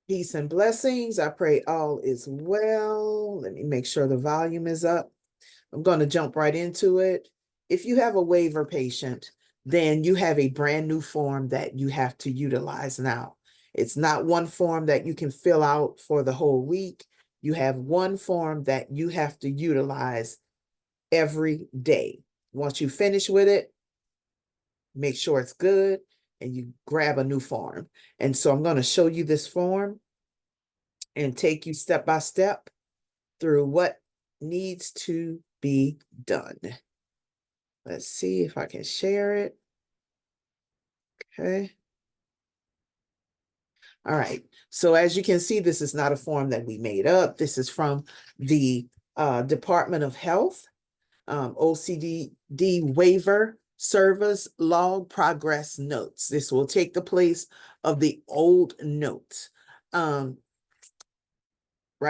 Peace and blessings. I pray all is well. Let me make sure the volume is up. I'm going to jump right into it. If you have a waiver patient, then you have a brand new form that you have to utilize now. It's not one form that you can fill out for the whole week. You have one form that you have to utilize every day. Once you finish with it, make sure it's good, and you grab a new form. And so I'm going to show you this form and take you step by step through what needs to be done. Let's see if I can share it. Okay. All right. So as you can see, this is not a form that we made up. This is from the Department of Health, OCD waiver service log progress notes. This will take the place of the old notes. Right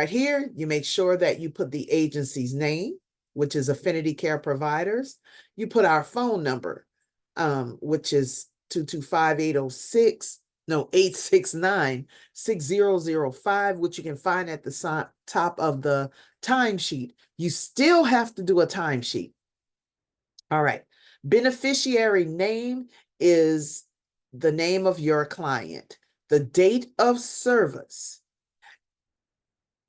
here, you make sure that you put the agency's name, which is Affinity Care Providers. You put our phone number, which is 869-6005, which you can find at the top of the timesheet. You still have to do a timesheet. All right. Beneficiary name is the name of your client. The date of service.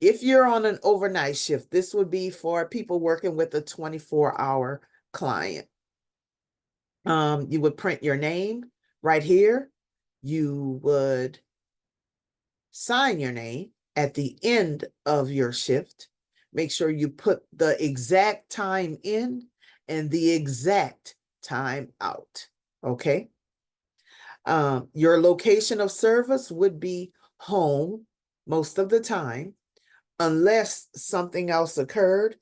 If you're on an overnight shift, this would be for people working with a 24-hour client. You would print your name right here. You would sign your name at the end of your shift. Make sure you put the exact time in and the exact time out, okay? Your location of service would be home most of the time, unless something else occurred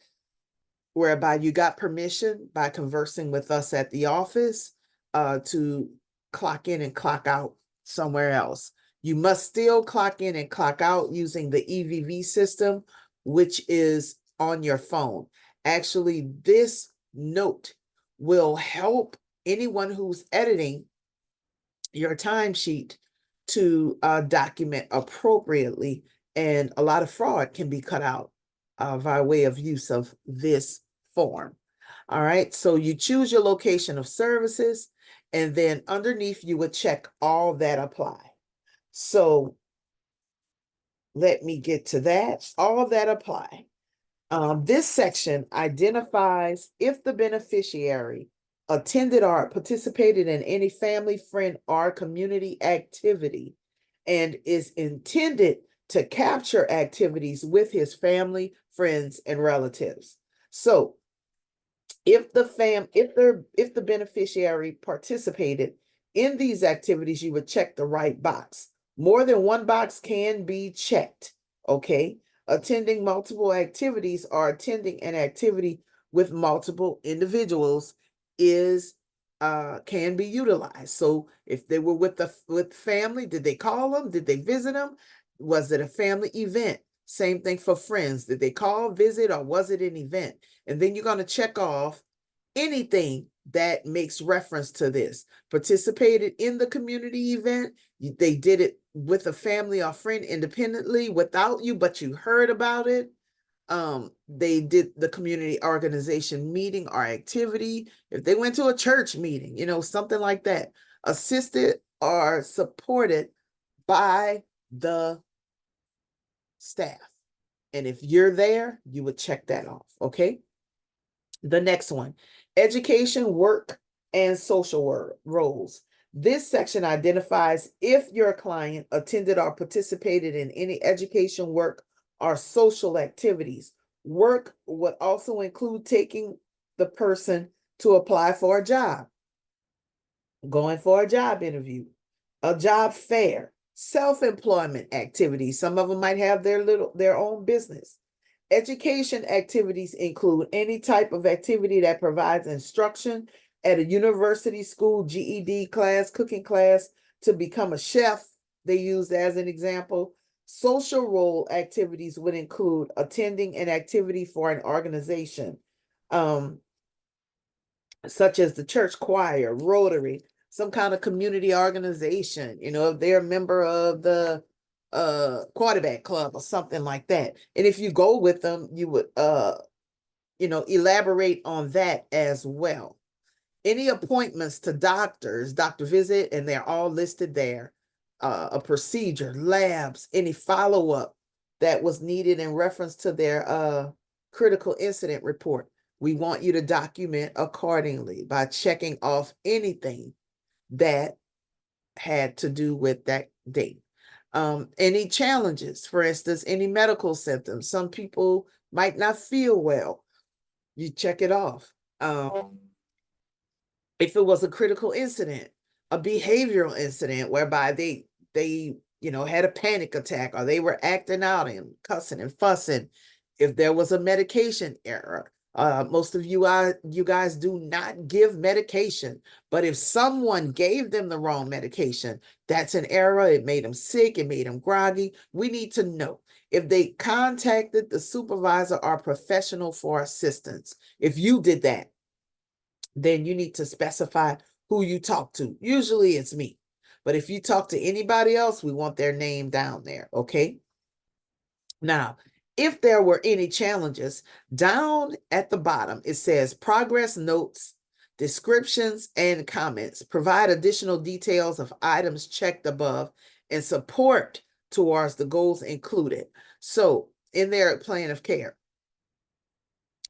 whereby you got permission by conversing with us at the office to clock in and clock out somewhere else. You must still clock in and clock out using the EVV system, which is on your phone. Actually, this note will help anyone who's editing your timesheet to document appropriately, and a lot of fraud can be cut out by way of use of this form. All right, so you choose your location of services, and then underneath you would check all that apply. So let me get to that. All that apply. This section identifies if the beneficiary attended or participated in any family, friend, or community activity and is intended to capture activities with his family, friends, and relatives. So if the beneficiary participated in these activities, you would check the right box. More than one box can be checked, okay? Attending multiple activities or attending an activity with multiple individuals is can be utilized. So if they were with family, did they call them? Did they visit them? Was it a family event? Same thing for friends. Did they call, visit, or was it an event? And then you're going to check off anything that makes reference to this. Participated in the community event. They did it with a family or friend independently without you, but you heard about it. They did the community organization meeting or activity. If they went to a church meeting, something like that. Assisted or supported by the staff. And if you're there, you would check that off, okay? The next one, education, work, and social roles. This section identifies if your client attended or participated in any education, work, or social activities. Work would also include taking the person to apply for a job, going for a job interview, a job fair, self-employment activities. Some of them might have their own business. Education activities include any type of activity that provides instruction at a university, school, GED class, cooking class, to become a chef, they used as an example. Social role activities would include attending an activity for an organization, such as the church choir, Rotary, some kind of community organization. If they're a member of the quarterback club or something like that. And if you go with them, you would elaborate on that as well. Any appointments to doctors, doctor visit, and they're all listed there. A procedure, labs, any follow-up that was needed in reference to their critical incident report. We want you to document accordingly by checking off anything that had to do with that date. Any challenges, for instance, any medical symptoms. Some people might not feel well. You check it off. If it was a critical incident, a behavioral incident whereby they had a panic attack, or they were acting out and cussing and fussing. If there was a medication error, most of you guys do not give medication, but if someone gave them the wrong medication, that's an error. It made them sick, it made them groggy. We need to know. If they contacted the supervisor or professional for assistance, if you did that, then you need to specify who you talk to. Usually it's me. But if you talk to anybody else, we want their name down there, okay? Now, if there were any challenges, down at the bottom, it says progress notes, descriptions, and comments. Provide additional details of items checked above and support towards the goals included. So in their plan of care.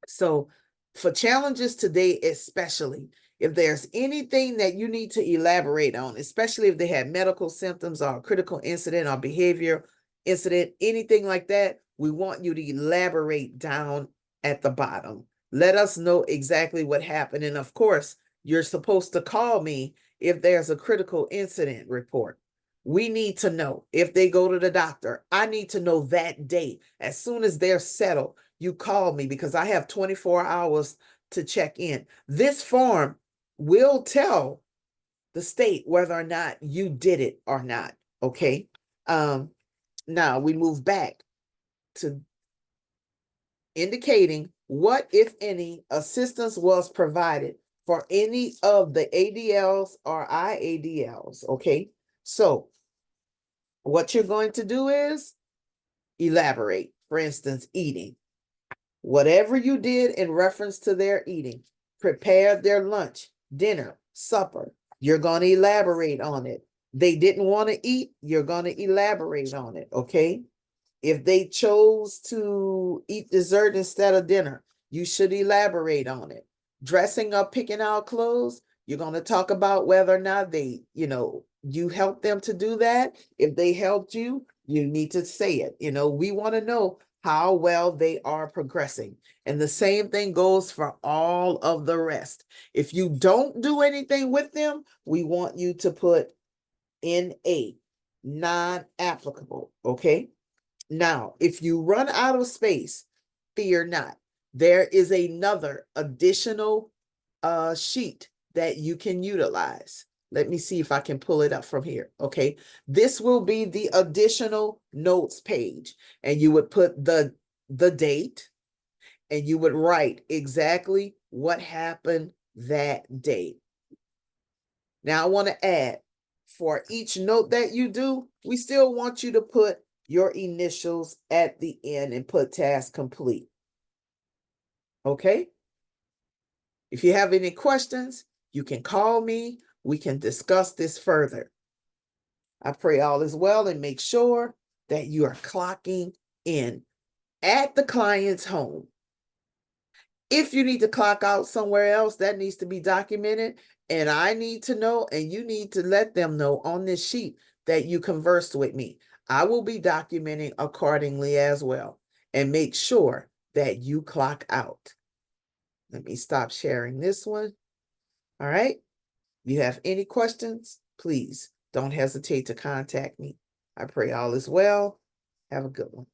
So for challenges today, especially, if there's anything that you need to elaborate on, especially if they had medical symptoms or a critical incident or behavior incident, anything like that, we want you to elaborate down at the bottom. Let us know exactly what happened. And of course, you're supposed to call me if there's a critical incident report. We need to know if they go to the doctor. I need to know that day. As soon as they're settled, you call me, because I have 24 hours to check in. This form will tell the state whether or not you did it or not, okay? Now we move back to indicating what, if any, assistance was provided for any of the ADLs or IADLs, okay? So what you're going to do is elaborate. For instance, eating. Whatever you did in reference to their eating, prepare their lunch, dinner, supper, you're going to elaborate on it. They didn't want to eat, you're going to elaborate on it, okay? If they chose to eat dessert instead of dinner, you should elaborate on it. Dressing up, picking out clothes, you're going to talk about whether or not they, you helped them to do that. If they helped you, you need to say it. We want to know how well they are progressing. And the same thing goes for all of the rest. If you don't do anything with them, we want you to put NA, non-applicable, okay? Now, if you run out of space, fear not. There is another additional sheet that you can utilize. Let me see if I can pull it up from here. Okay, this will be the additional notes page, and you would put the date, and you would write exactly what happened that day. Now, I want to add, for each note that you do, we still want you to put your initials at the end and put task complete. Okay? If you have any questions, you can call me. We can discuss this further. I pray all is well, and make sure that you are clocking in at the client's home. If you need to clock out somewhere else, that needs to be documented, and I need to know, and you need to let them know on this sheet that you conversed with me. I will be documenting accordingly as well, and make sure that you clock out. Let me stop sharing this one. All right. If you have any questions, please don't hesitate to contact me. I pray all is well. Have a good one.